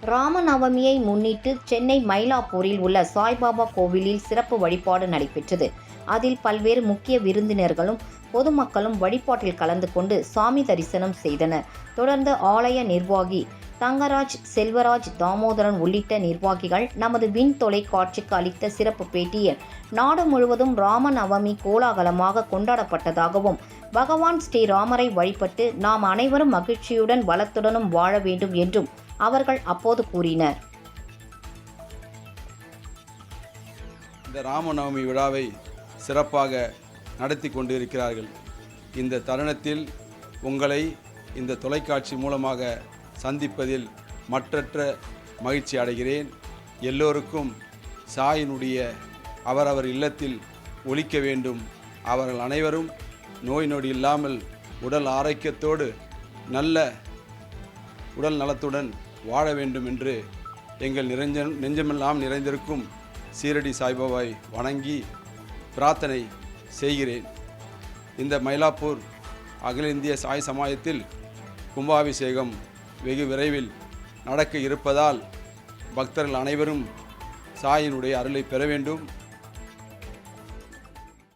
ராமநவமியை முன்னிட்டு சென்னை மயிலாப்பூரில் உள்ள சாய்பாபா கோவிலில் சிறப்பு வழிபாடு நடைபெற்றது. அதில் பல்வேறு முக்கிய விருந்தினர்களும் பொதுமக்களும் வழிபாட்டில் கலந்து கொண்டு சாமி தரிசனம் செய்தனர். தொடர்ந்து ஆலய நிர்வாகி தங்கராஜ், செல்வராஜ், தாமோதரன் உள்ளிட்ட நிர்வாகிகள் நமது விண் தொலைக்காட்சிக்கு அளித்த சிறப்பு பேட்டியில் நாடு முழுவதும் ராமநவமி கோலாகலமாக கொண்டாடப்பட்டதாகவும், பகவான் ஸ்ரீராமரை வழிபட்டு நாம் அனைவரும் மகிழ்ச்சியுடன் வளத்துடனும் வாழ வேண்டும் என்றும் அவர்கள் அப்போது கூறினர். இந்த ராமநவமி விழாவை சிறப்பாக நடத்தி கொண்டிருக்கிறார்கள். இந்த தருணத்தில் உங்களை இந்த தொலைக்காட்சி மூலமாக சந்திப்பதில் மற்றற்ற மகிழ்ச்சி அடைகிறேன். எல்லோருக்கும் சாயினுடைய அவரவர் இல்லத்தில் ஒலிக்க வேண்டும். அவர்கள் அனைவரும் நோய் நொடி இல்லாமல் உடல் ஆரோக்கியத்தோடு நல்ல உடல் நலத்துடன் வாழ வேண்டும் என்று எங்கள் நெஞ்சமெல்லாம் நிறைந்திருக்கும் சீரடி சாய்பாபாவை வணங்கி பிரார்த்தனை செய்கிறேன். இந்த மயிலாப்பூர் அகில இந்திய சாய் சமாஜத்தில் கும்பாபிஷேகம் வெகு விரைவில் நடக்க இருப்பதால் பக்தர்கள் அனைவரும் சாயினுடைய அருளை பெற வேண்டும்.